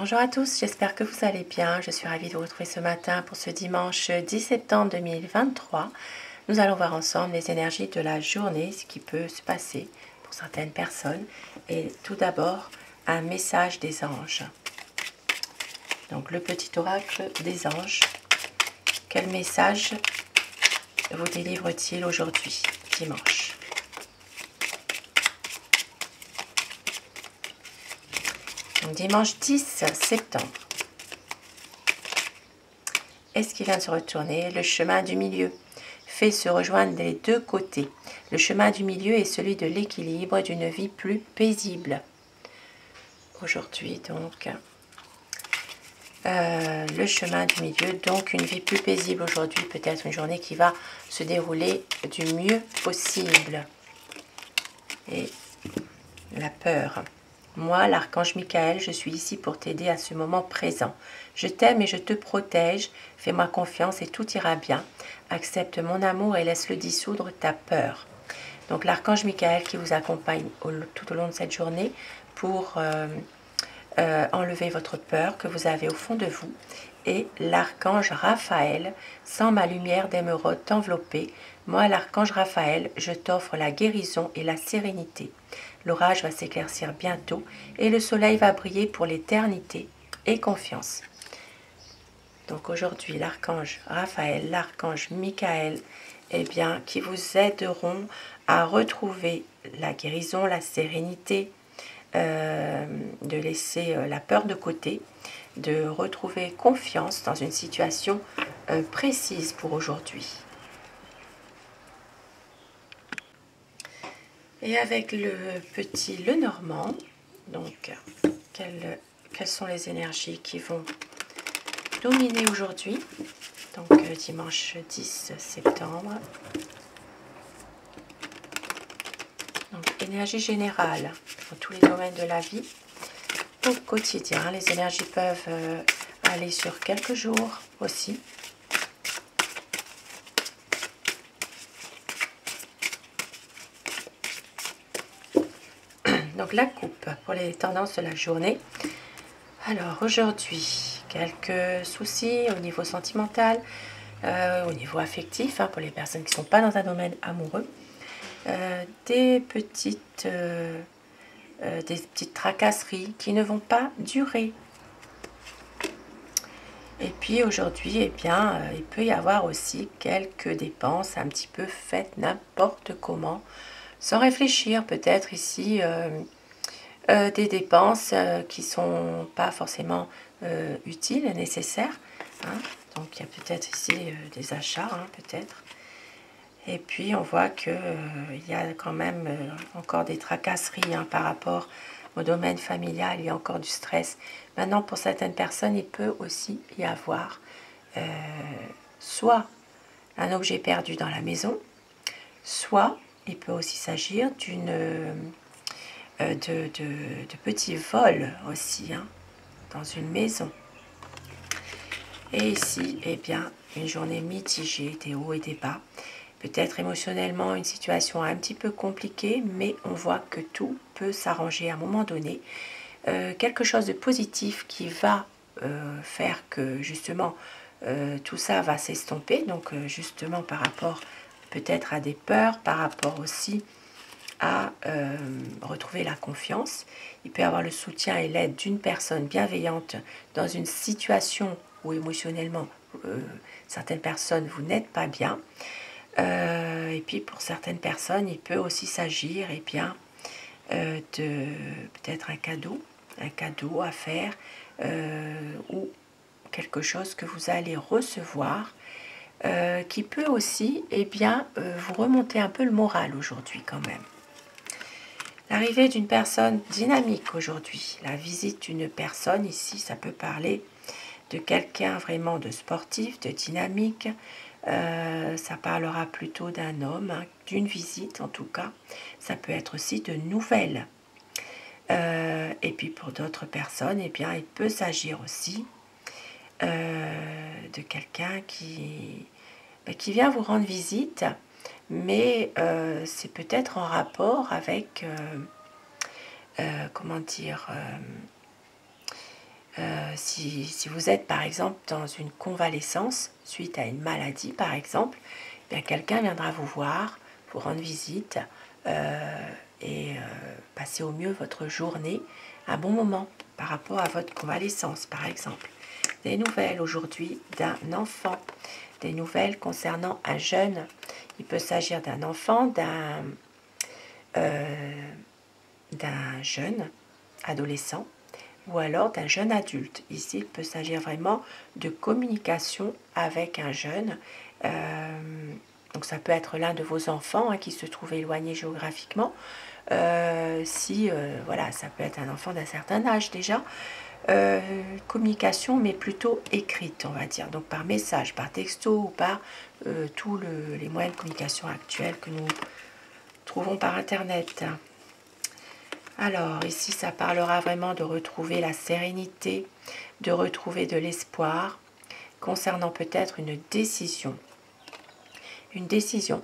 Bonjour à tous, j'espère que vous allez bien. Je suis ravie de vous retrouver ce matin pour ce dimanche 10 septembre 2023. Nous allons voir ensemble les énergies de la journée, ce qui peut se passer pour certaines personnes. Et tout d'abord, un message des anges. Donc le petit oracle des anges. Quel message vous délivre-t-il aujourd'hui, dimanche ? Donc, dimanche 10 septembre. Est-ce qu'il vient de se retourner? Le chemin du milieu fait se rejoindre les deux côtés. Le chemin du milieu est celui de l'équilibre d'une vie plus paisible. Aujourd'hui, donc, le chemin du milieu, donc une vie plus paisible aujourd'hui, peut-être une journée qui va se dérouler du mieux possible. Et la peur. Moi, l'archange Michael, je suis ici pour t'aider à ce moment présent. Je t'aime et je te protège. Fais-moi confiance et tout ira bien. Accepte mon amour et laisse-le dissoudre ta peur. Donc, l'archange Michael qui vous accompagne tout au long de cette journée pour enlever votre peur que vous avez au fond de vous. Et l'archange Raphaël, sans ma lumière d'émeraude t'envelopper. Moi, l'archange Raphaël, je t'offre la guérison et la sérénité. L'orage va s'éclaircir bientôt et le soleil va briller pour l'éternité. Et confiance. Donc aujourd'hui, l'archange Raphaël, l'archange Michael, eh bien, qui vous aideront à retrouver la guérison, la sérénité, de laisser la peur de côté, de retrouver confiance dans une situation précise pour aujourd'hui. Et avec le petit Lenormand, donc quelles sont les énergies qui vont dominer aujourd'hui, donc dimanche 10 septembre. Donc énergie générale dans tous les domaines de la vie. Au quotidien, les énergies peuvent aller sur quelques jours aussi. Donc la coupe pour les tendances de la journée. Alors aujourd'hui, quelques soucis au niveau sentimental, au niveau affectif, pour les personnes qui ne sont pas dans un domaine amoureux. Des petites tracasseries qui ne vont pas durer. Et puis aujourd'hui, eh bien, il peut y avoir aussi quelques dépenses un petit peu faites n'importe comment, sans réfléchir, peut-être ici des dépenses qui ne sont pas forcément utiles, nécessaires. Donc il y a peut-être ici des achats, peut-être. Et puis on voit qu'il y a quand même encore des tracasseries par rapport au domaine familial, il y a encore du stress. Maintenant, pour certaines personnes, il peut aussi y avoir soit un objet perdu dans la maison, soit il peut aussi s'agir de petits vols aussi dans une maison. Et ici, eh bien, une journée mitigée, des hauts et des bas. Peut-être émotionnellement une situation un petit peu compliquée, mais on voit que tout peut s'arranger à un moment donné. Quelque chose de positif qui va faire que justement tout ça va s'estomper. Donc justement par rapport peut-être à des peurs, par rapport aussi à retrouver la confiance. Il peut y avoir le soutien et l'aide d'une personne bienveillante dans une situation où émotionnellement certaines personnes vous n'êtes pas bien. Et puis pour certaines personnes, il peut aussi s'agir de peut-être un cadeau à faire ou quelque chose que vous allez recevoir qui peut aussi vous remonter un peu le moral aujourd'hui quand même. L'arrivée d'une personne dynamique aujourd'hui, la visite d'une personne ici, ça peut parler de quelqu'un vraiment de sportif, de dynamique. Ça parlera plutôt d'un homme, d'une visite en tout cas. Ça peut être aussi de nouvelles. Et puis pour d'autres personnes, eh bien, il peut s'agir aussi de quelqu'un qui vient vous rendre visite, mais c'est peut-être en rapport avec, Si vous êtes par exemple dans une convalescence suite à une maladie par exemple, bien quelqu'un viendra vous voir, vous rendre visite et passer au mieux votre journée, un bon moment par rapport à votre convalescence par exemple. Des nouvelles aujourd'hui d'un enfant, des nouvelles concernant un jeune. Il peut s'agir d'un enfant, d'un jeune adolescent ou alors d'un jeune adulte. Ici, il peut s'agir vraiment de communication avec un jeune. Donc ça peut être l'un de vos enfants qui se trouve éloigné géographiquement. Voilà, ça peut être un enfant d'un certain âge déjà. Communication, mais plutôt écrite, on va dire. Donc par message, par texto ou par tous les moyens de communication actuels que nous trouvons par Internet. Alors, ici, ça parlera vraiment de retrouver la sérénité, de retrouver de l'espoir, concernant peut-être une décision,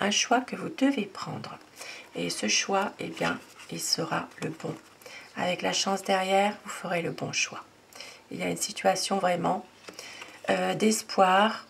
un choix que vous devez prendre. Et ce choix, eh bien, il sera le bon. Avec la chance derrière, vous ferez le bon choix. Il y a une situation vraiment d'espoir.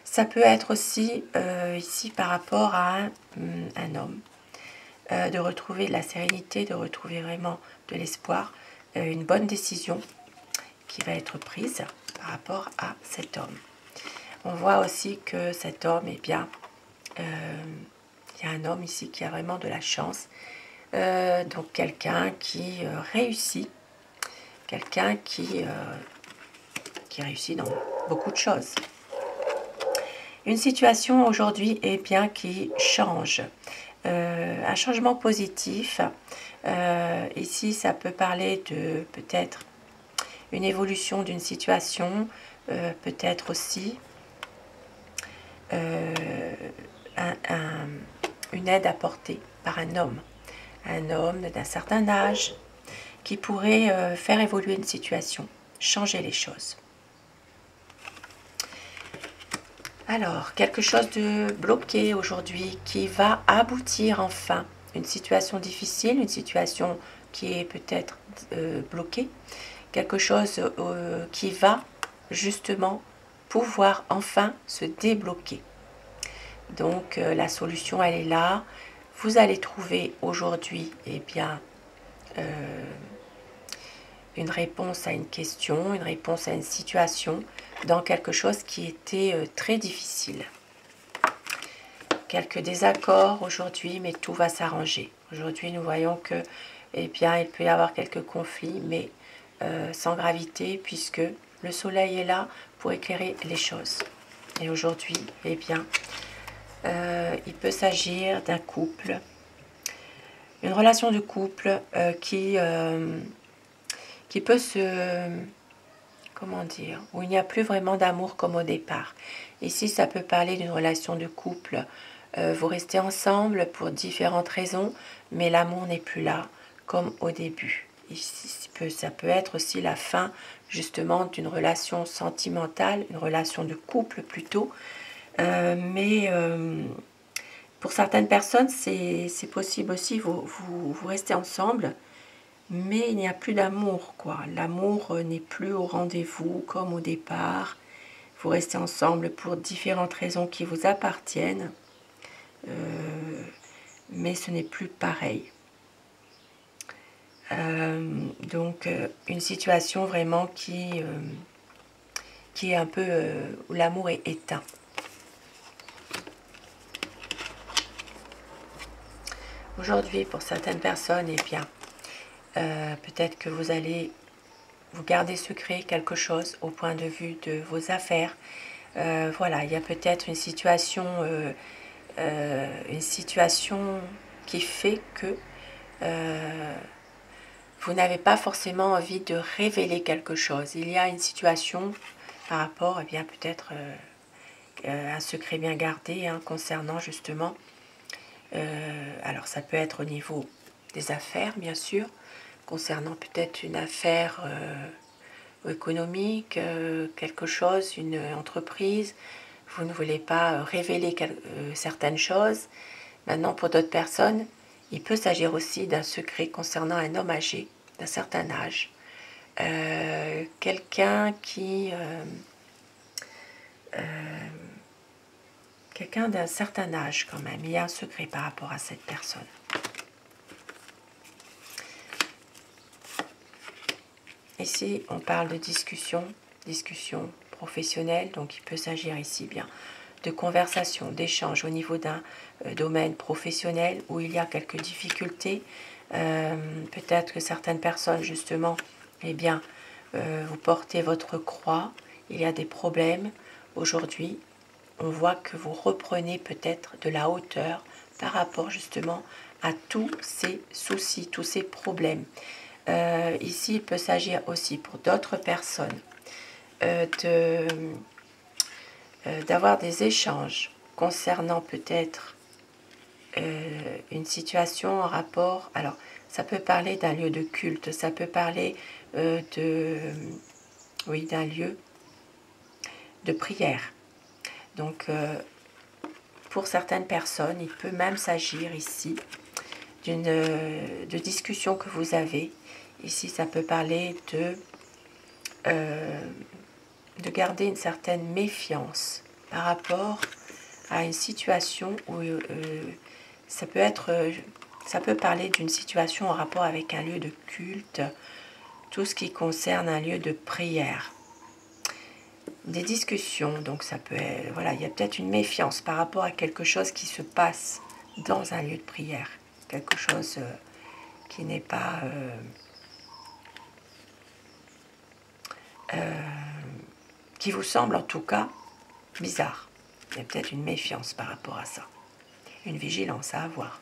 Ça peut être aussi, ici, par rapport à un homme. De retrouver de la sérénité, de retrouver vraiment de l'espoir, une bonne décision qui va être prise par rapport à cet homme. On voit aussi que cet homme, eh bien, il y a un homme ici qui a vraiment de la chance, donc quelqu'un qui réussit, quelqu'un qui réussit dans beaucoup de choses. Une situation aujourd'hui, eh bien, qui change. Un changement positif. Ici, ça peut parler de peut-être une évolution d'une situation, peut-être aussi une aide apportée par un homme d'un certain âge qui pourrait faire évoluer une situation, changer les choses. Alors, quelque chose de bloqué aujourd'hui qui va aboutir enfin. Une situation difficile, une situation qui est peut-être bloquée. Quelque chose qui va justement pouvoir enfin se débloquer. Donc, la solution, elle est là. Vous allez trouver aujourd'hui, eh bien, une réponse à une question, une réponse à une situation dans quelque chose qui était très difficile. Quelques désaccords aujourd'hui, mais tout va s'arranger. Aujourd'hui, nous voyons que, eh bien, il peut y avoir quelques conflits, mais sans gravité, puisque le soleil est là pour éclairer les choses. Et aujourd'hui, eh bien, il peut s'agir d'un couple, une relation de couple qui peut se... Comment dire, où il n'y a plus vraiment d'amour comme au départ. Ici, ça peut parler d'une relation de couple. Vous restez ensemble pour différentes raisons, mais l'amour n'est plus là comme au début. Ici, ça peut être aussi la fin justement d'une relation sentimentale, une relation de couple plutôt. Mais pour certaines personnes, c'est possible aussi, vous restez ensemble, mais il n'y a plus d'amour, quoi. L'amour n'est plus au rendez-vous comme au départ. Vous restez ensemble pour différentes raisons qui vous appartiennent. Mais ce n'est plus pareil. Donc, une situation vraiment qui est un peu... où l'amour est éteint. Aujourd'hui, pour certaines personnes, eh bien, peut-être que vous allez vous garder secret quelque chose au point de vue de vos affaires. Voilà, il y a peut-être une situation qui fait que vous n'avez pas forcément envie de révéler quelque chose. Il y a une situation par rapport, eh bien, peut-être un secret bien gardé concernant justement... alors, ça peut être au niveau des affaires, bien sûr, concernant peut-être une affaire économique, quelque chose, une entreprise. Vous ne voulez pas révéler certaines choses. Maintenant, pour d'autres personnes, il peut s'agir aussi d'un secret concernant un homme âgé, d'un certain âge, quelqu'un quelqu'un d'un certain âge quand même. Il y a un secret par rapport à cette personne. Ici, on parle de discussion professionnelle, donc il peut s'agir ici bien de conversation, d'échange au niveau d'un domaine professionnel où il y a quelques difficultés. Peut-être que certaines personnes, justement, eh bien, vous portez votre croix, il y a des problèmes. Aujourd'hui, on voit que vous reprenez peut-être de la hauteur par rapport justement à tous ces soucis, tous ces problèmes. Ici, il peut s'agir aussi pour d'autres personnes d'avoir des échanges concernant peut-être une situation en rapport. Alors, ça peut parler d'un lieu de culte, ça peut parler d'un lieu de prière. Donc, pour certaines personnes, il peut même s'agir ici de discussion que vous avez. Ici, ça peut parler de garder une certaine méfiance par rapport à une situation où ça peut parler d'une situation en rapport avec un lieu de culte, tout ce qui concerne un lieu de prière. Des discussions, donc ça peut être, voilà, il y a peut-être une méfiance par rapport à quelque chose qui se passe dans un lieu de prière, quelque chose qui n'est pas qui vous semble en tout cas bizarre. Il y a peut-être une méfiance par rapport à ça, une vigilance à avoir.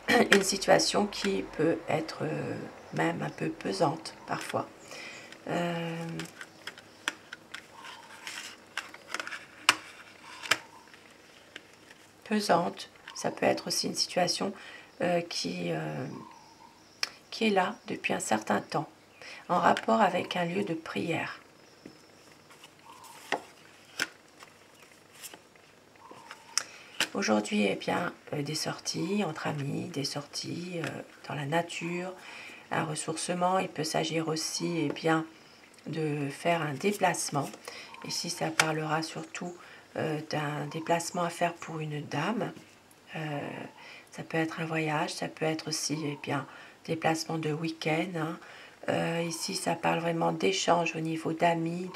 Une situation qui peut être même un peu pesante parfois. Pesante, ça peut être aussi une situation qui est là depuis un certain temps, en rapport avec un lieu de prière. Aujourd'hui, eh bien, des sorties entre amis, des sorties dans la nature, un ressourcement. Il peut s'agir aussi eh bien, de faire un déplacement. Ici, ça parlera surtout d'un déplacement à faire pour une dame. Ça peut être un voyage, ça peut être aussi eh bien, déplacement de week-end. Hein. Ici, ça parle vraiment d'échange au niveau d'amis,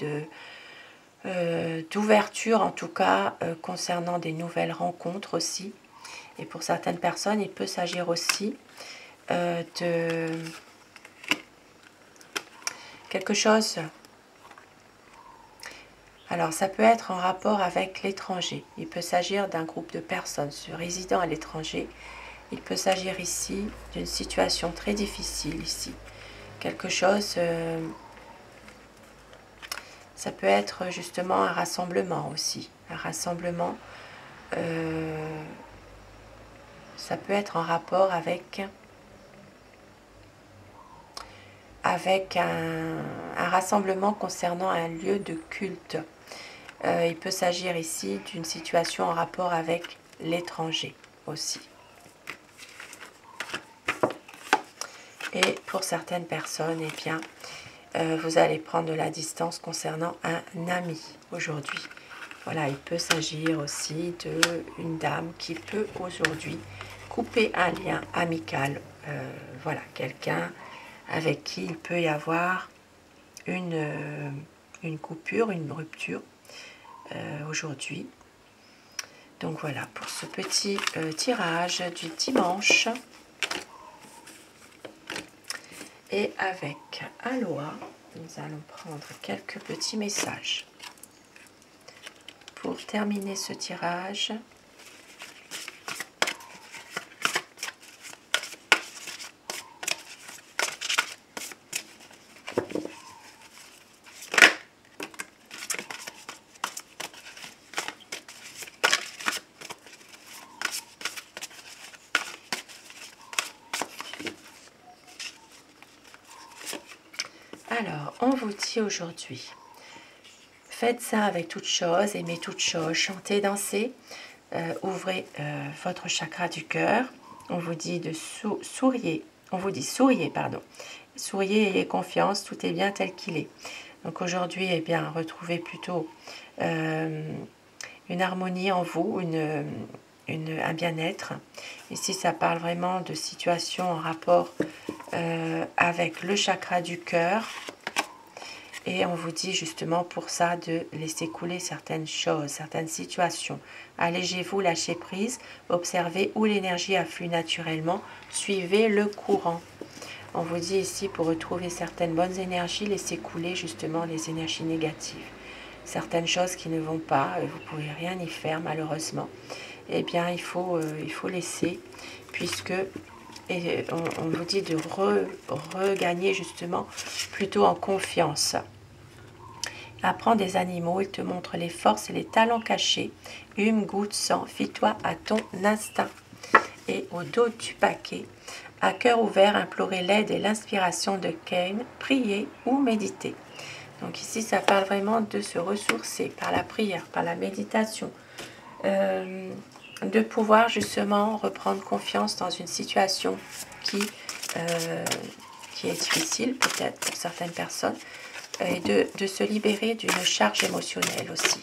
d'ouverture en tout cas concernant des nouvelles rencontres aussi. Et pour certaines personnes, il peut s'agir aussi de quelque chose. Alors ça peut être en rapport avec l'étranger. Il peut s'agir d'un groupe de personnes résidant à l'étranger. Il peut s'agir ici d'une situation très difficile ici. Quelque chose... ça peut être justement un rassemblement aussi. Un rassemblement, ça peut être en rapport avec un rassemblement concernant un lieu de culte. Il peut s'agir ici d'une situation en rapport avec l'étranger aussi. Et pour certaines personnes, eh bien, vous allez prendre de la distance concernant un ami aujourd'hui. Voilà, il peut s'agir aussi d'une dame qui peut aujourd'hui couper un lien amical. Voilà, quelqu'un avec qui il peut y avoir une coupure, une rupture aujourd'hui. Donc voilà pour ce petit tirage du dimanche. Et avec Aloha, nous allons prendre quelques petits messages. Pour terminer ce tirage, alors, on vous dit aujourd'hui, faites ça avec toutes choses, aimez toutes choses, chantez, dansez, ouvrez votre chakra du cœur. On vous dit de souriez, on vous dit souriez, pardon, souriez et ayez confiance, tout est bien tel qu'il est. Donc aujourd'hui, eh bien, retrouvez plutôt une harmonie en vous, un bien-être. Ici, ça parle vraiment de situations en rapport avec le chakra du cœur. Et on vous dit justement pour ça de laisser couler certaines choses, certaines situations. Allégez-vous, lâchez prise, observez où l'énergie afflue naturellement, suivez le courant. On vous dit ici pour retrouver certaines bonnes énergies, laissez couler justement les énergies négatives. Certaines choses qui ne vont pas, vous ne pouvez rien y faire malheureusement. Eh bien il faut laisser, puisque on vous dit de regagner justement plutôt en confiance. Apprends des animaux, ils te montrent les forces et les talents cachés. Hume, goûte, sens, fie-toi à ton instinct. Et au dos du paquet, à cœur ouvert, implorer l'aide et l'inspiration de Kane, prier ou méditer. Donc ici, ça parle vraiment de se ressourcer par la prière, par la méditation, de pouvoir justement reprendre confiance dans une situation qui est difficile peut-être pour certaines personnes, et de se libérer d'une charge émotionnelle aussi.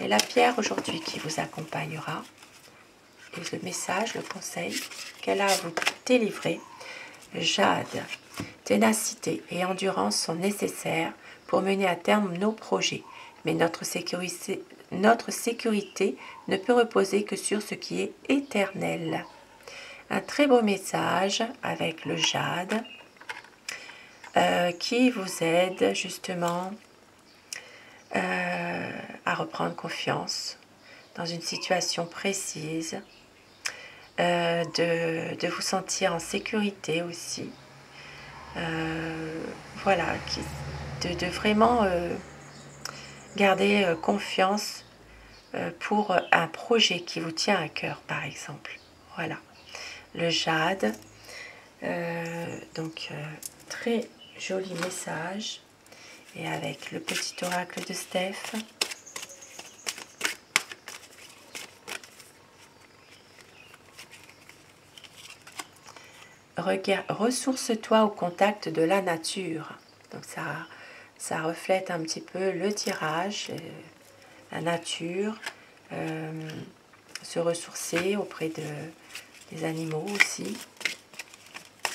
Et la pierre aujourd'hui qui vous accompagnera, et le message, le conseil qu'elle a à vous délivrer, jade, ténacité et endurance sont nécessaires pour mener à terme nos projets, mais notre sécurité ne peut reposer que sur ce qui est éternel. Un très beau message avec le jade, qui vous aide justement à reprendre confiance dans une situation précise, de vous sentir en sécurité aussi. Voilà, de vraiment garder confiance pour un projet qui vous tient à cœur, par exemple. Voilà, le jade, donc très joli message, et avec le petit oracle de Steph. Ressource-toi au contact de la nature. Donc ça reflète un petit peu le tirage, la nature, se ressourcer auprès des animaux aussi,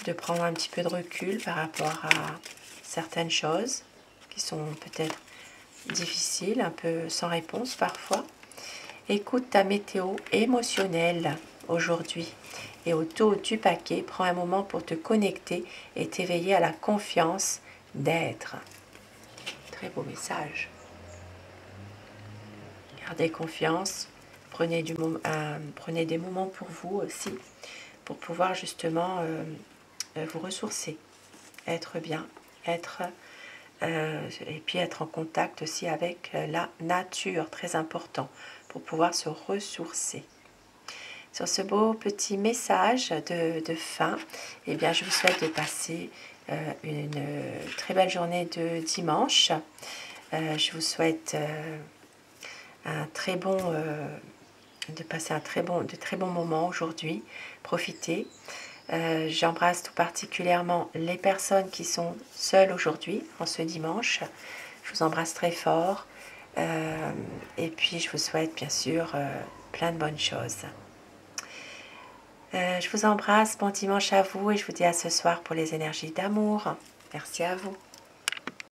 de prendre un petit peu de recul par rapport à certaines choses qui sont peut-être difficiles, un peu sans réponse parfois. Écoute ta météo émotionnelle aujourd'hui. Et au dos du paquet, prends un moment pour te connecter et t'éveiller à la confiance d'être. Très beau message. Gardez confiance, prenez des moments pour vous aussi, pour pouvoir justement vous ressourcer, être bien, et puis être en contact aussi avec la nature, très important, pour pouvoir se ressourcer. Sur ce beau petit message de fin, eh bien, je vous souhaite de passer une très belle journée de dimanche. Je vous souhaite de passer de très bons moments aujourd'hui. Profitez. J'embrasse tout particulièrement les personnes qui sont seules aujourd'hui, en ce dimanche. Je vous embrasse très fort. Et puis, je vous souhaite bien sûr plein de bonnes choses. Je vous embrasse, bon dimanche à vous et je vous dis à ce soir pour les énergies d'amour. Merci à vous.